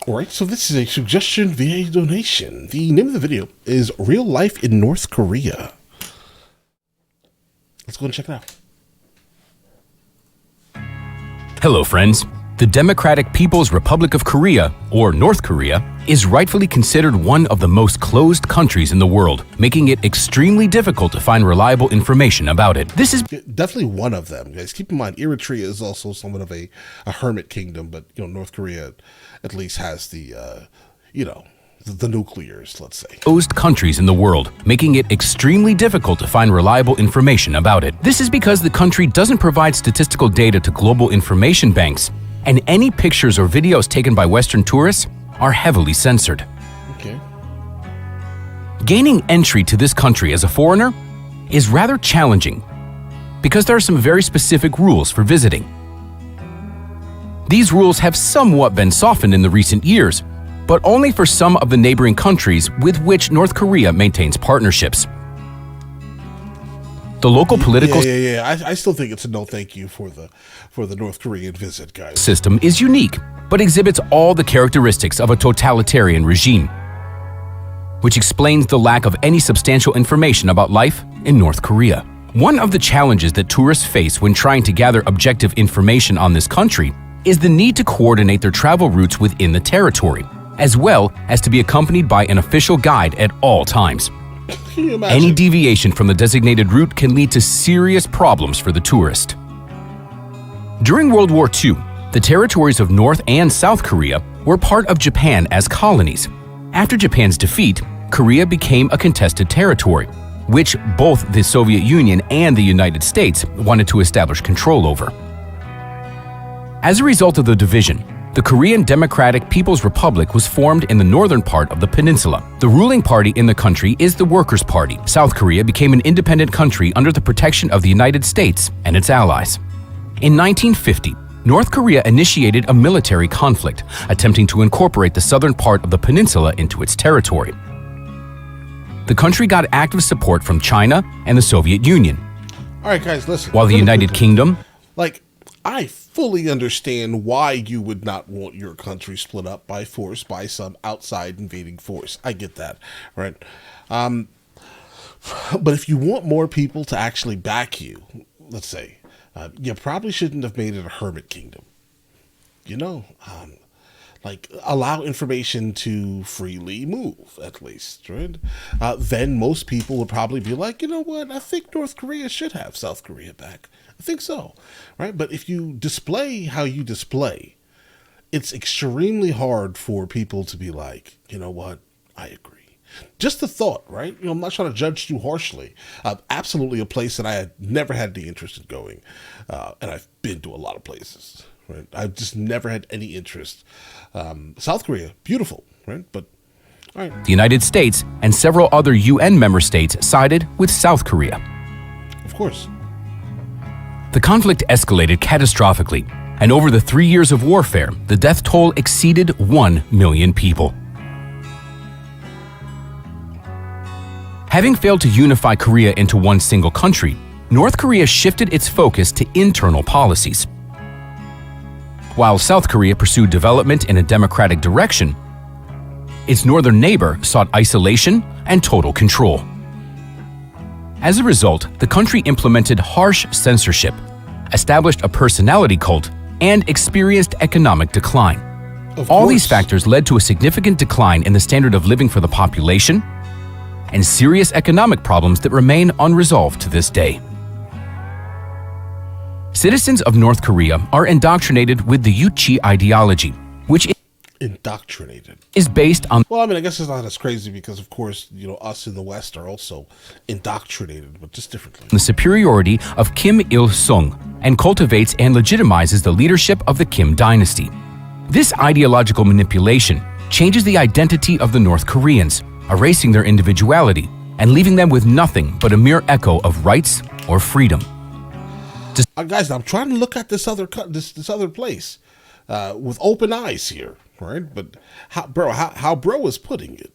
Alright, so this is a suggestion via donation. The name of the video is Real Life in North Korea. Let's go and check it out. Hello, friends. The Democratic People's Republic of Korea, or North Korea, is rightfully considered one of the most closed countries in the world, making it extremely difficult to find reliable information about it. This is definitely one of them, guys. Keep in mind, Eritrea is also somewhat of a hermit kingdom, but North Korea at least has the the nuclears, let's say. Closed countries in the world, making it extremely difficult to find reliable information about it. This is because the country doesn't provide statistical data to global information banks, and any pictures or videos taken by Western tourists are heavily censored. Okay. Gaining entry to this country as a foreigner is rather challenging because there are some very specific rules for visiting. These rules have somewhat been softened in the recent years, but only for some of the neighboring countries with which North Korea maintains partnerships. The local political I still think it's a no thank you for the North Korean visit, guys. System is unique, but exhibits all the characteristics of a totalitarian regime, which explains the lack of any substantial information about life in North Korea. One of the challenges that tourists face when trying to gather objective information on this country is the need to coordinate their travel routes within the territory, as well as to be accompanied by an official guide at all times. Can you imagine? Any deviation from the designated route can lead to serious problems for the tourist. During World War II, the territories of North and South Korea were part of Japan as colonies. After Japan's defeat, Korea became a contested territory, which both the Soviet Union and the United States wanted to establish control over. As a result of the division, the Korean Democratic People's Republic was formed in the northern part of the peninsula. The ruling party in the country is the Workers' Party. South Korea became an independent country under the protection of the United States and its allies. In 1950, North Korea initiated a military conflict, attempting to incorporate the southern part of the peninsula into its territory. The country got active support from China and the Soviet Union. All right, guys, listen. While the United Kingdom, I fully understand why you would not want your country split up by force by some outside invading force. I get that, right? But if you want more people to actually back you, let's say, you probably shouldn't have made it a hermit kingdom. Allow information to freely move, at least, right? Then most people would probably be like, you know what, I think North Korea should have South Korea back. I think so, right? But if you display how you display, it's extremely hard for people to be like, you know what, I agree. Just the thought, right? I'm not trying to judge too harshly. Absolutely a place that I had never had any interest in going, and I've been to a lot of places. Right? I've just never had any interest. South Korea, beautiful, right? But all right. The United States and several other UN member states sided with South Korea. Of course. The conflict escalated catastrophically, and over the 3 years of warfare, the death toll exceeded 1 million people. Having failed to unify Korea into one single country, North Korea shifted its focus to internal policies. While South Korea pursued development in a democratic direction, its northern neighbor sought isolation and total control. As a result, the country implemented harsh censorship, established a personality cult, and experienced economic decline. All these factors led to a significant decline in the standard of living for the population and serious economic problems that remain unresolved to this day. Citizens of North Korea are indoctrinated with the Juche ideology, which indoctrinated is based on, well, I mean, I guess it's not as crazy because, of course, us in the West are also indoctrinated, but just differently. The superiority of Kim Il-sung and cultivates and legitimizes the leadership of the Kim dynasty. This ideological manipulation changes the identity of the North Koreans, erasing their individuality and leaving them with nothing but a mere echo of rights or freedom. Guys, I'm trying to look at this other place with open eyes here, right? But how bro is putting it,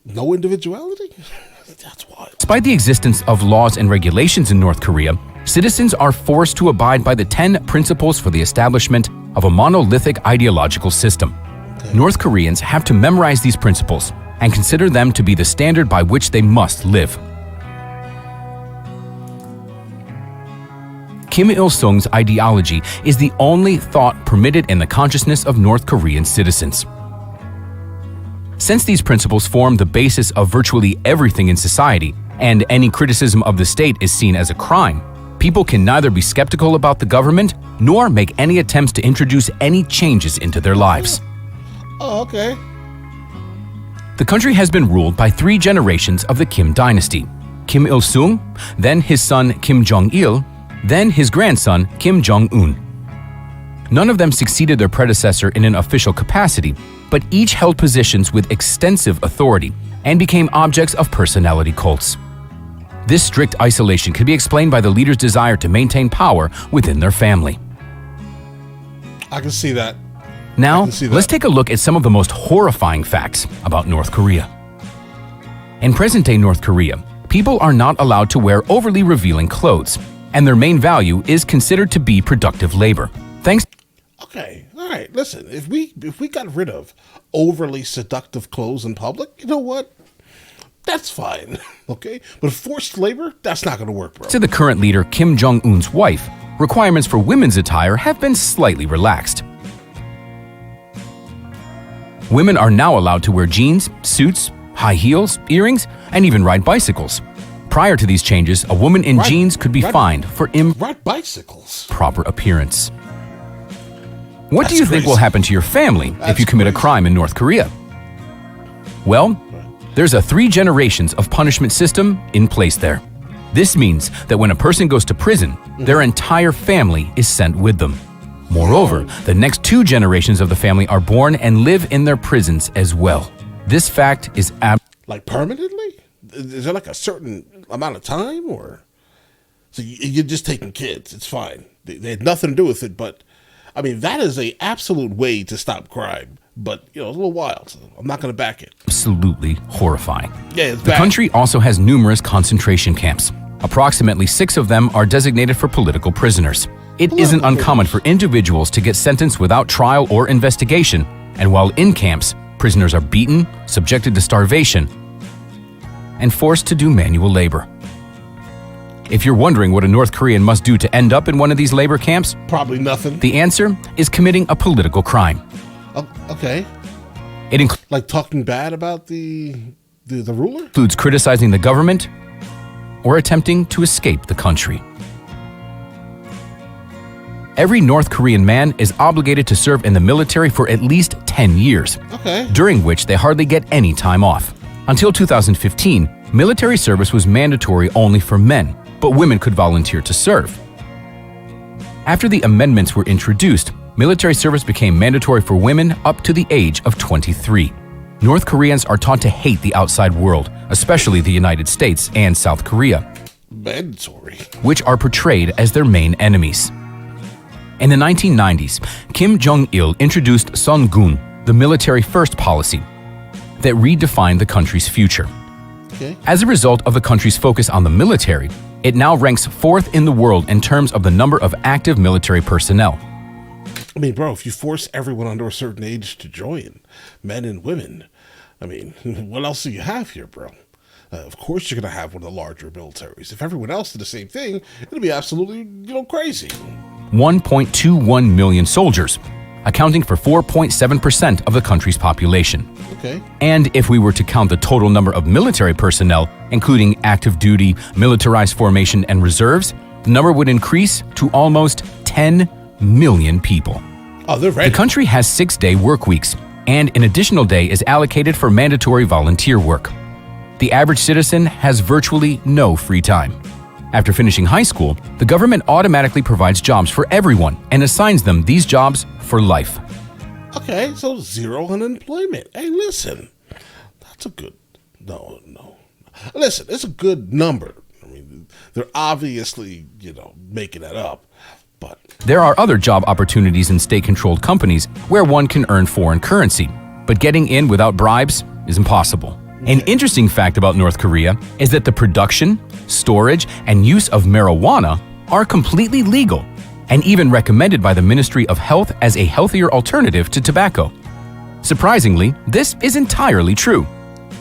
no individuality. That's wild. Despite the existence of laws and regulations in North Korea, citizens are forced to abide by the 10 principles for the establishment of a monolithic ideological system. North Koreans have to memorize these principles and consider them to be the standard by which they must live. Kim Il-sung's ideology is the only thought permitted in the consciousness of North Korean citizens. Since these principles form the basis of virtually everything in society, and any criticism of the state is seen as a crime, people can neither be skeptical about the government nor make any attempts to introduce any changes into their lives. Oh, okay. The country has been ruled by 3 generations of the Kim dynasty: Kim Il-sung, then his son Kim Jong-il, then his grandson Kim Jong-un. None of them succeeded their predecessor in an official capacity, but each held positions with extensive authority and became objects of personality cults. This strict isolation can be explained by the leader's desire to maintain power within their family. I can see that. Now, let's take a look at some of the most horrifying facts about North Korea. In present-day North Korea, people are not allowed to wear overly revealing clothes, and their main value is considered to be productive labor. Thanks. Okay, all right. Listen, if we got rid of overly seductive clothes in public, you know what? That's fine, okay? But forced labor, that's not going to work, bro. To the current leader Kim Jong-un's wife, requirements for women's attire have been slightly relaxed. Women are now allowed to wear jeans, suits, high heels, earrings, and even ride bicycles. Prior to these changes, a woman in jeans could be fined for ride bicycles. Improper appearance. What do you think will happen to your family if you commit a crime in North Korea? Well, there's a 3 generations of punishment system in place there. This means that when a person goes to prison, their entire family is sent with them. Moreover, the next 2 generations of the family are born and live in their prisons as well. This fact is like permanently? Is there like a certain amount of time, or so you're just taking kids? It's fine. They had nothing to do with it, but I mean that is a absolute way to stop crime. But you know, it's a little wild. So I'm not going to back it. Absolutely horrifying. Yeah, it's the country also has numerous concentration camps. Approximately 6 of them are designated for political prisoners. It isn't uncommon for individuals to get sentenced without trial or investigation, and while in camps, prisoners are beaten, subjected to starvation, and forced to do manual labor. If you're wondering what a North Korean must do to end up in one of these labor camps, probably nothing. The answer is committing a political crime. Oh, okay. It like talking bad about the ruler? Includes criticizing the government or attempting to escape the country. Every North Korean man is obligated to serve in the military for at least 10 years, during which they hardly get any time off. Until 2015, military service was mandatory only for men, but women could volunteer to serve. After the amendments were introduced, military service became mandatory for women up to the age of 23. North Koreans are taught to hate the outside world, especially the United States and South Korea, mandatory, which are portrayed as their main enemies. In the 1990s, Kim Jong-il introduced Songun, the military first policy, that redefined the country's future. As a result of the country's focus on the military, it now ranks 4th in the world in terms of the number of active military personnel. I mean, bro, if you force everyone under a certain age to join, men and women, I mean, what else do you have here, bro? Of course you're going to have one of the larger militaries. If everyone else did the same thing, it'd be absolutely, crazy. 1.21 million soldiers, accounting for 4.7% of the country's population. And if we were to count the total number of military personnel, including active duty, militarized formation, and reserves, the number would increase to almost 10 million people. Oh, they're ready. The country has 6-day work weeks, and an additional day is allocated for mandatory volunteer work. The average citizen has virtually no free time. After finishing high school, the government automatically provides jobs for everyone and assigns them these jobs for life. Okay, so 0 unemployment. Hey, listen, that's a good, no. Listen, it's a good number. I mean, they're obviously, making that up, but. There are other job opportunities in state-controlled companies where one can earn foreign currency, but getting in without bribes is impossible. An interesting fact about North Korea is that the production, storage, and use of marijuana are completely legal and even recommended by the Ministry of Health as a healthier alternative to tobacco. Surprisingly, this is entirely true.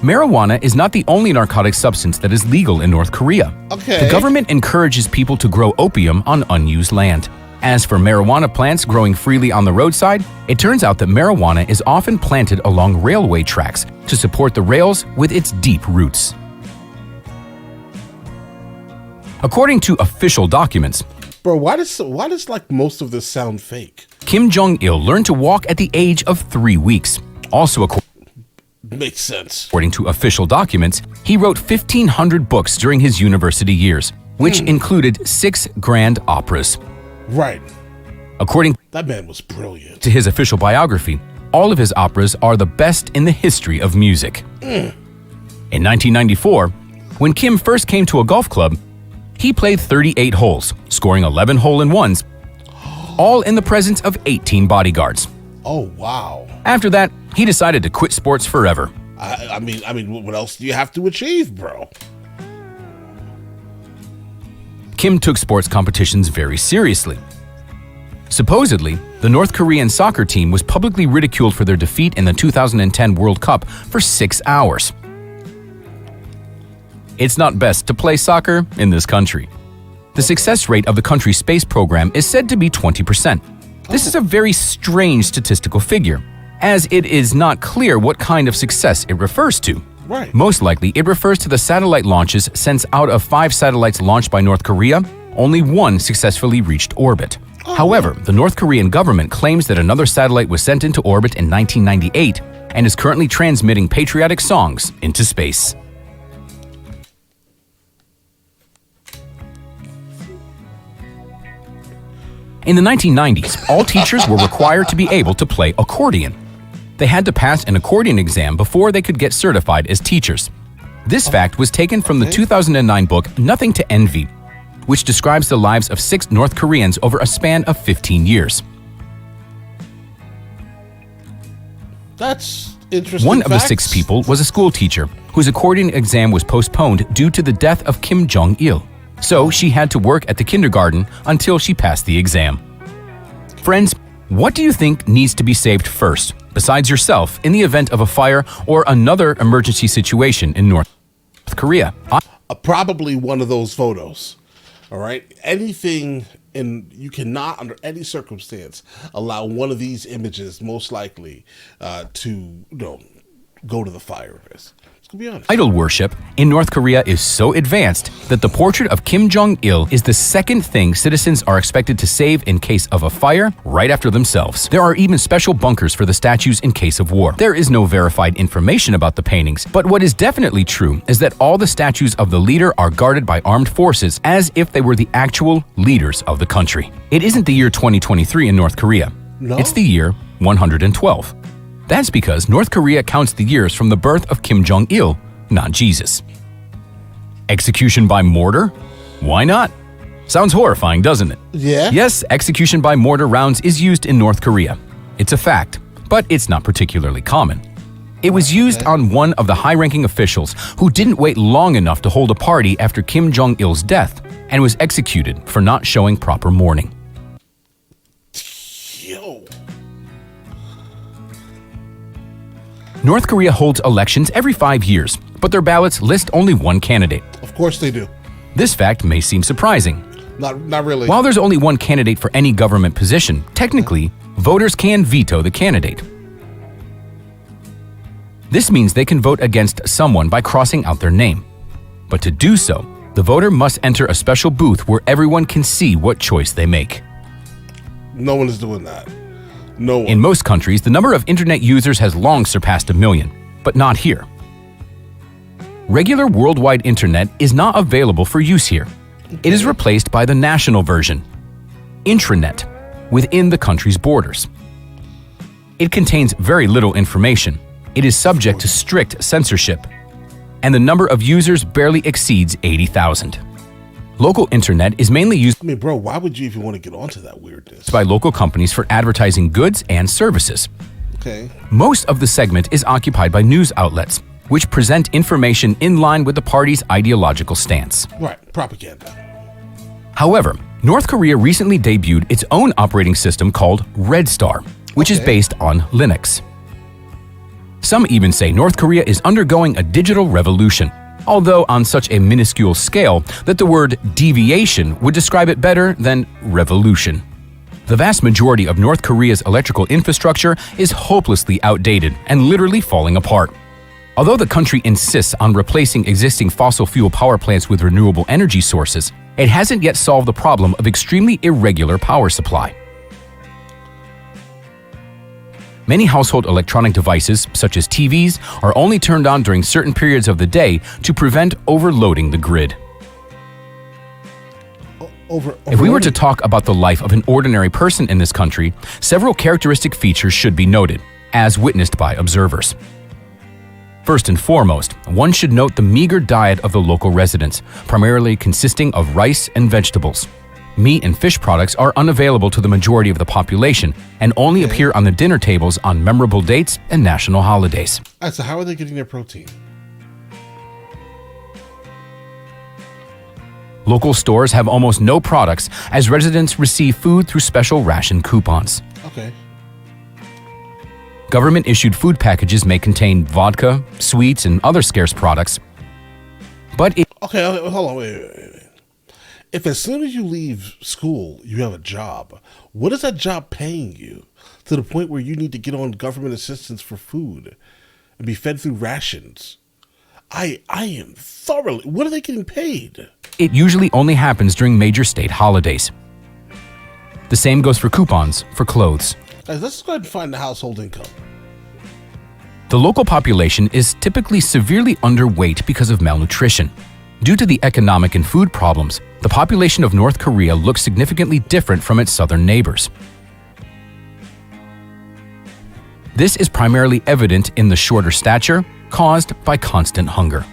Marijuana is not the only narcotic substance that is legal in North Korea. Okay. The government encourages people to grow opium on unused land. As for marijuana plants growing freely on the roadside, it turns out that marijuana is often planted along railway tracks to support the rails with its deep roots. According to official documents, Bro, why does like most of this sound fake? Kim Jong-il learned to walk at the age of 3 weeks. Also, Makes sense. according to official documents, he wrote 1,500 books during his university years, which included 6 grand operas. Right. According That man was brilliant. to his official biography, all of his operas are the best in the history of music. In 1994, when Kim first came to a golf club, he played 38 holes, scoring 11 hole-in-ones, all in the presence of 18 bodyguards. Oh, wow. After that, he decided to quit sports forever. I mean, what else do you have to achieve, bro? Kim took sports competitions very seriously. Supposedly, the North Korean soccer team was publicly ridiculed for their defeat in the 2010 World Cup for 6 hours. It's not best to play soccer in this country. The success rate of the country's space program is said to be 20%. This is a very strange statistical figure, as it is not clear what kind of success it refers to. Right. Most likely, it refers to the satellite launches since out of 5 satellites launched by North Korea, only 1 successfully reached orbit. However, the North Korean government claims that another satellite was sent into orbit in 1998 and is currently transmitting patriotic songs into space. In the 1990s, all teachers were required to be able to play accordion. They had to pass an accordion exam before they could get certified as teachers. This fact was taken from the 2009 book Nothing to Envy, which describes the lives of 6 North Koreans over a span of 15 years. That's interesting. One of the facts. 6 people was a school teacher whose accordion exam was postponed due to the death of Kim Jong-il. So she had to work at the kindergarten until she passed the exam. Friends, what do you think needs to be saved first, besides yourself, in the event of a fire or another emergency situation in North Korea? Probably one of those photos. All right. Anything, and you cannot, under any circumstance, allow one of these images, most likely, to go to the fire risk. Let's be honest. Idol worship in North Korea is so advanced that the portrait of Kim Jong-il is the second thing citizens are expected to save in case of a fire right after themselves. There are even special bunkers for the statues in case of war. There is no verified information about the paintings, but what is definitely true is that all the statues of the leader are guarded by armed forces as if they were the actual leaders of the country. It isn't the year 2023 in North Korea. No? It's the year 112. That's because North Korea counts the years from the birth of Kim Jong-il, not Jesus. Execution by mortar? Why not? Sounds horrifying, doesn't it? Yeah? Yes, execution by mortar rounds is used in North Korea. It's a fact, but it's not particularly common. It was used on one of the high-ranking officials who didn't wait long enough to hold a party after Kim Jong-il's death and was executed for not showing proper mourning. Yo. North Korea holds elections every 5 years, but their ballots list only one candidate. Of course they do. This fact may seem surprising. Not really. While there's only one candidate for any government position, technically, voters can veto the candidate. This means they can vote against someone by crossing out their name. But to do so, the voter must enter a special booth where everyone can see what choice they make. No one is doing that. No one. In most countries, the number of internet users has long surpassed 1 million, but not here. Regular worldwide internet is not available for use here. It is replaced by the national version, intranet, within the country's borders. It contains very little information. It is subject to strict censorship, and the number of users barely exceeds 80,000. Local internet is mainly used I mean, bro, why would you even want to get onto that weirdness? by local companies for advertising goods and services. Okay. Most of the segment is occupied by news outlets, which present information in line with the party's ideological stance. Right. Propaganda. However, North Korea recently debuted its own operating system called Red Star, which is Okay. based on Linux. Some even say North Korea is undergoing a digital revolution, although on such a minuscule scale that the word deviation would describe it better than revolution. The vast majority of North Korea's electrical infrastructure is hopelessly outdated and literally falling apart. Although the country insists on replacing existing fossil fuel power plants with renewable energy sources, it hasn't yet solved the problem of extremely irregular power supply. Many household electronic devices, such as TVs, are only turned on during certain periods of the day to prevent overloading the grid. If we were to talk about the life of an ordinary person in this country, several characteristic features should be noted, as witnessed by observers. First and foremost, one should note the meager diet of the local residents, primarily consisting of rice and vegetables. Meat and fish products are unavailable to the majority of the population and only appear on the dinner tables on memorable dates and national holidays. All right, so how are they getting their protein? Local stores have almost no products as residents receive food through special ration coupons. Okay. Government-issued food packages may contain vodka, sweets, and other scarce products. But Okay, hold on, wait. If as soon as you leave school, you have a job, what is that job paying you to the point where you need to get on government assistance for food and be fed through rations? I am thoroughly... What are they getting paid? it usually only happens during major state holidays. The same goes for coupons for clothes. Guys, let's go ahead and find the household income. The local population is typically severely underweight because of malnutrition. Due to the economic and food problems, the population of North Korea looks significantly different from its southern neighbors. This is primarily evident in the shorter stature caused by constant hunger.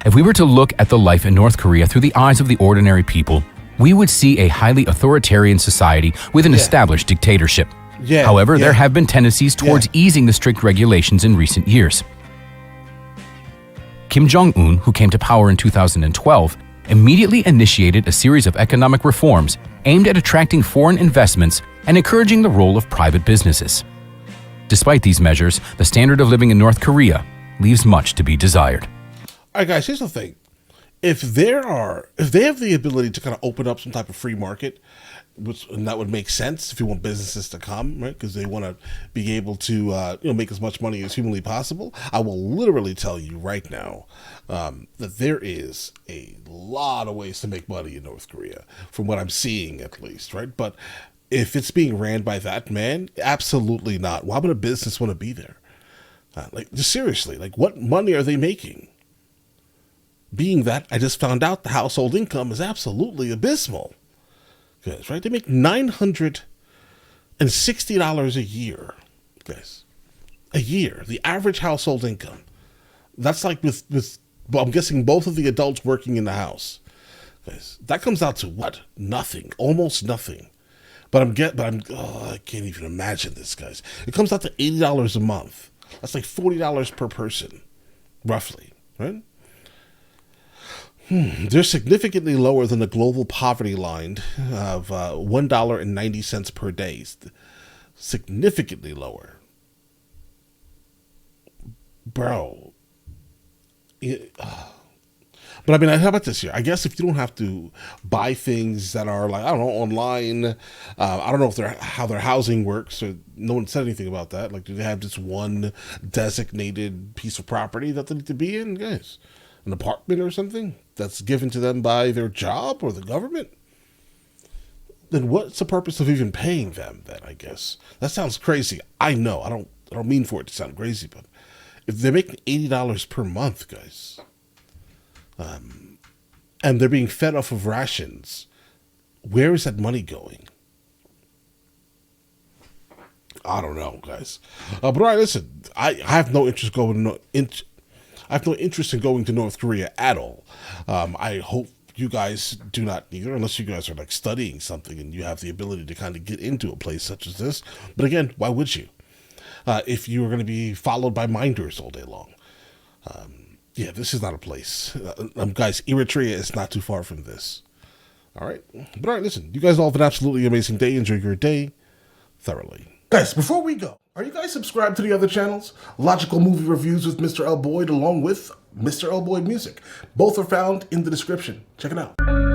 If we were to look at the life in North Korea through the eyes of the ordinary people, we would see a highly authoritarian society with an established dictatorship. However, there have been tendencies towards easing the strict regulations in recent years. Kim Jong-un, who came to power in 2012, immediately initiated a series of economic reforms aimed at attracting foreign investments and encouraging the role of private businesses. Despite these measures, the standard of living in North Korea leaves much to be desired. All right, guys, here's the thing. If they have the ability to kind of open up some type of free market, and that would make sense if you want businesses to come, right? Because they want to be able to, make as much money as humanly possible. I will literally tell you right now that there is a lot of ways to make money in North Korea, from what I'm seeing at least, right? But if it's being ran by that man, absolutely not. Why would a business want to be there? Just seriously, what money are they making? Being that I just found out the household income is absolutely abysmal. Guys, right? They make $960 a year, guys. A year, the average household income. That's like with I'm guessing both of the adults working in the house. Guys, that comes out to what? Nothing, almost nothing. I can't even imagine this, guys. It comes out to $80 a month. That's like $40 per person, roughly, right? They're significantly lower than the global poverty line of $1.90 per day. Significantly lower. Bro. But I mean, how about this here? I guess if you don't have to buy things that are online, I don't know how their housing works. Or no one said anything about that. Do they have just one designated piece of property that they need to be in? Guys, an apartment or something that's given to them by their job or the government? Then what's the purpose of even paying them then, I guess? That sounds crazy. I know. I don't mean for it to sound crazy, but if they're making $80 per month, guys, and they're being fed off of rations, where is that money going? I don't know, guys. But all right, listen, I have no interest I have no interest in going to North Korea at all. I hope you guys do not either, unless you guys are studying something and you have the ability to kind of get into a place such as this. But again, why would you? If you were going to be followed by minders all day long. This is not a place. Guys, Eritrea is not too far from this. All right? But all right, listen, you guys all have an absolutely amazing day. Enjoy your day thoroughly. Guys, before we go, Are you guys subscribed to the other channels? Logical Movie Reviews with Mr. L. Boyd along with Mr. L. Boyd Music. Both are found in the description. Check it out.